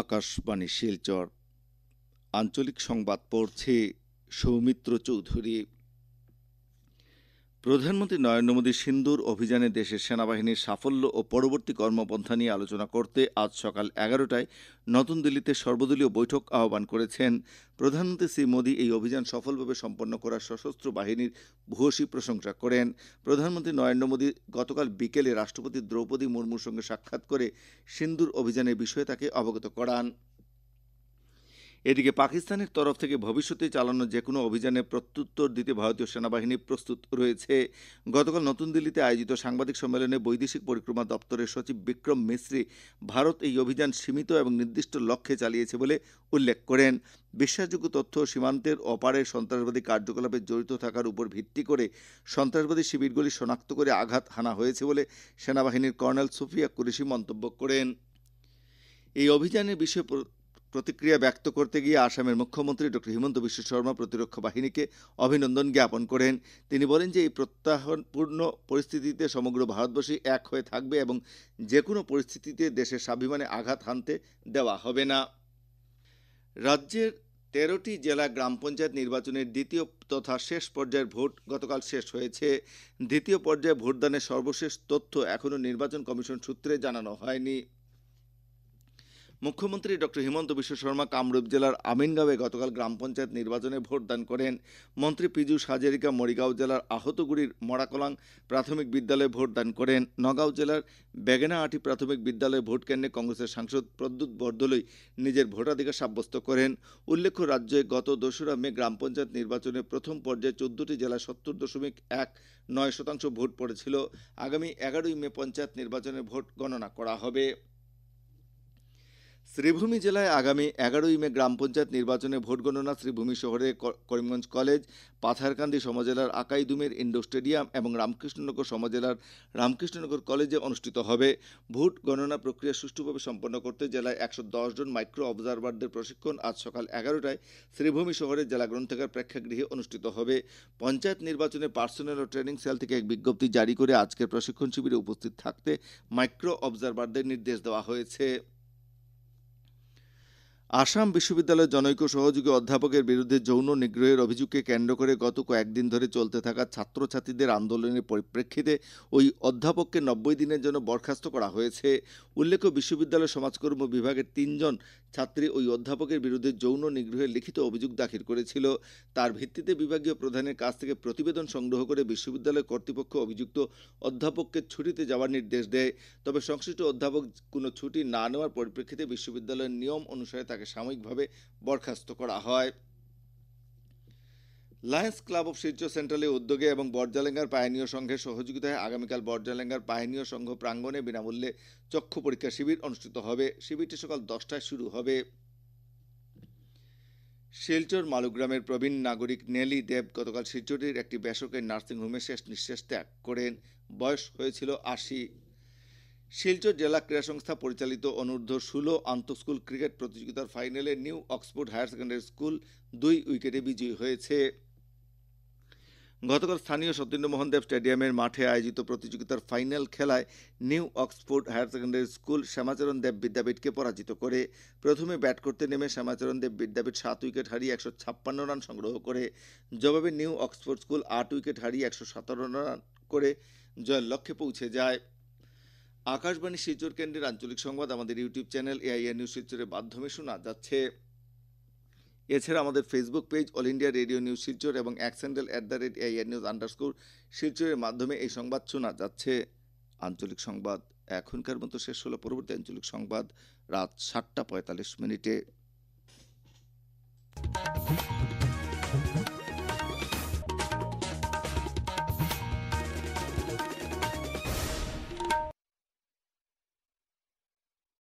আকাশবাণী শিলচর আঞ্চলিক সংবাদ পড়ছে সৌমিত্র চৌধুরী। প্রধানমন্ত্রী নরেন্দ্র মোদী সিন্দুর অভিযানে দেশের সেনাবাহিনীর সাফল্য ও পরবর্তী কর্মপন্থা নিয়ে আলোচনা করতে আজ সকাল 11টায় নতুন দিল্লিতে সর্বদলীয় বৈঠক আহ্বান করেছেন। প্রধানমন্ত্রী শ্রী মোদী এই অভিযান সফলভাবে সম্পন্ন করা সশস্ত্র বাহিনীর ভূয়সী প্রশংসা করেন। প্রধানমন্ত্রী নরেন্দ্র মোদী গতকাল বিকেলে রাষ্ট্রপতি দ্রৌপদী মুর্মুর সঙ্গে সাক্ষাৎ করে সিন্দুর অভিযানের বিষয়ে তাকে অবগত করান। এদিকে পাকিস্তানের তরফ থেকে ভবিষ্যতে চালানো যে কোনো অভিযানে প্রত্যুত্তর দিতে ভারতীয় সেনাবাহিনী প্রস্তুত রয়েছে। গতকাল নতুন দিল্লিতে আয়োজিত সাংবাদিক সম্মেলনে বৈদেশিক পরিক্রমা দপ্তরের সচিব বিক্রম মিশ্রি ভারত এই অভিযান সীমিত এবং নির্দিষ্ট লক্ষ্যে চালিয়েছে বলে উল্লেখ করেন। বিশ্বাসযোগ্য তথ্য সীমান্তের অপারে সন্ত্রাসবাদী কার্যকলাপে জড়িত থাকার উপর ভিত্তি করে সন্ত্রাসবাদী শিবিরগুলি শনাক্ত করে আঘাত হানা হয়েছে বলে সেনাবাহিনীর কর্নেল সুফিয়া কুরেশি মন্তব্য করেন। এই অভিযানের বিষয়ে প্রতিক্রিয়া ব্যক্ত করতে গিয়ে আসামের মুখ্যমন্ত্রী ড হিমন্ত বিশ্ব শর্মা প্রতিরক্ষা বাহিনীকে অভিনন্দন জ্ঞাপন করেন। তিনি বলেন যে এই প্রত্যাহ্বানপূর্ণ পরিস্থিতিতে সমগ্র ভারতবর্ষই এক হয়ে থাকবে এবং যে কোনো পরিস্থিতিতে দেশের স্বাভিমানে আঘাত হানতে দেওয়া হবে না। রাজ্যের 13টি জেলা গ্রাম পঞ্চায়েত নির্বাচনের দ্বিতীয় তথা শেষ পর্যায়ের ভোট গতকাল শেষ হয়েছে। দ্বিতীয় পর্যায়ে ভোটদানের সর্বশেষ তথ্য এখনও নির্বাচন কমিশন সূত্রে জানানো হয়নি। মুখ্যমন্ত্রী ড হিমন্ত বিশ্ব শর্মা কামরূপ জেলার আমিনগাঁওয়ে গতকাল গ্রাম পঞ্চায়েত নির্বাচনে ভোটদান করেন। মন্ত্রী পীযূষ হাজারিকা মরিগাঁও জেলার আহতগুড়ির মরাকলাং প্রাথমিক বিদ্যালয়ে ভোটদান করেন। নগাঁও জেলার বেগেনাআটি প্রাথমিক বিদ্যালয়ে ভোট কেন্দ্রে কংগ্রেসের সাংসদ প্রদ্যুৎ বরদলৈ নিজের ভোটাধিকার সাব্যস্ত করেন। উল্লেখ্য, রাজ্যে গত 2রা মে গ্রাম পঞ্চায়েত নির্বাচনে প্রথম পর্যায়ে 14টি জেলায় 70.19% ভোট পড়েছিল। আগামী 11ই মে পঞ্চায়েত নির্বাচনের ভোট গণনা করা হবে। শ্রীভূমি জেলায় আগামী 11ই মে গ্রাম পঞ্চায়েত নির্বাচনে ভোট গণনা শ্রীভূমি শহরের করিমগঞ্জ কলেজ, পাথারকান্দি সমজেলার আকাইদুমের ইন্ডোর স্টেডিয়াম এবং রামকৃষ্ণনগর সমজেলার রামকৃষ্ণনগর কলেজে অনুষ্ঠিত হবে। ভোট গণনা প্রক্রিয়া সুষ্ঠুভাবে সম্পন্ন করতে জেলায় 110 জন মাইক্রো অবজারভারদের প্রশিক্ষণ আজ সকাল 11টায় শ্রীভূমি শহরের জেলা গ্রন্থাগার প্রেক্ষাগৃহে অনুষ্ঠিত হবে। পঞ্চায়েত নির্বাচনে পার্সোনেল ও ট্রেনিং সেল থেকে এক বিজ্ঞপ্তি জারি করে আজকের প্রশিক্ষণ শিবিরে উপস্থিত থাকতে মাইক্রো অবজারভারদের নির্দেশ দেওয়া হয়েছে। আসাম বিশ্ববিদ্যালয়ের জনৈক সহযোগী অধ্যাপকের বিরুদ্ধে যৌন নিগ্রহের অভিযোগকে কেন্দ্র করে গত কয়েকদিন ধরে চলতে থাকা ছাত্রছাত্রীদের আন্দোলনের পরিপ্রেক্ষিতে ওই অধ্যাপককে 90 দিনের জন্য বরখাস্ত করা হয়েছে। উল্লেখ্য, বিশ্ববিদ্যালয় সমাজকর্ম বিভাগের 3 জন ছাত্রী ওই অধ্যাপকের বিরুদ্ধে যৌন নিগ্রহের লিখিত অভিযোগ দাখিল করেছিল। তার ভিত্তিতে বিভাগীয় প্রধানের কাছ থেকে প্রতিবেদন সংগ্রহ করে বিশ্ববিদ্যালয় কর্তৃপক্ষ অভিযুক্ত অধ্যাপককে ছুটিতে যাওয়ার নির্দেশ দেয়। তবে সংশ্লিষ্ট অধ্যাপক কোনো ছুটি না নেওয়ার পরিপ্রেক্ষিতে বিশ্ববিদ্যালয়ের নিয়ম অনুসারে তাকে সাময়িকভাবে বরখাস্ত করা হয়। লায়ন্স ক্লাব অফ শিলচর সেন্ট্রালের উদ্যোগে এবং বর্জালেঙ্গার পাইনিয়র সংঘের সহযোগিতায় আগামীকাল বর্জালেঙ্গার পাইনিয়র সংঘ প্রাঙ্গণে বিনামূল্যে চক্ষু পরীক্ষা শিবির অনুষ্ঠিত হবে। শিবিরটি সকাল 10টায় শুরু হবে। শিলচর মালুগ্রামের প্রবীণ নাগরিক নেলি দেব গতকাল শিলচরের একটি বেসরকারি নার্সিংহোমে শেষ নিঃশ্বাস ত্যাগ করেন। বয়স হয়েছিল 80। শিলচর জেলা ক্রীড়া সংস্থা পরিচালিত অনূর্ধ্ব 16 আন্তঃস্কুল ক্রিকেট প্রতিযোগিতার ফাইনালে New Oxford higher secondary School 2 উইকেটে বিজয়ী হয়েছে। গতকাল স্থানীয় সত্যেন্দ্রমোহন দেব স্টেডিয়ামের মাঠে আয়োজিত প্রতিযোগিতার ফাইনাল খেলায় new Oxford higher secondary school Shyamacharan Deb বিদ্যাপীঠকে পরাজিত করে। প্রথমে ব্যাট করতে নেমে শ্যামাচরণ দেব বিদ্যাপীঠ 7 উইকেট হারিয়ে 156 রান সংগ্রহ করে। জবাবে নিউ অক্সফোর্ড স্কুল 8 উইকেট হারিয়ে 117 রান করে জয়ের লক্ষ্যে পৌঁছে যায়। আকাশবাণী শিলচর কেন্দ্রের আঞ্চলিক সংবাদ আমাদের ইউটিউব চ্যানেল এআইআর নিউজ শিলচরের মাধ্যমে শোনা যাচ্ছে। এছাড়া আমাদের Facebook page all India radio news Silchar এবং @AIR নিউজ_ শিলচরের মাধ্যমে এই সংবাদ শোনা যাচ্ছে। আঞ্চলিক সংবাদ এখনকার মতো শেষ হলো। পরবর্তী আঞ্চলিক সংবাদ রাত 7টা 45 মিনিটে।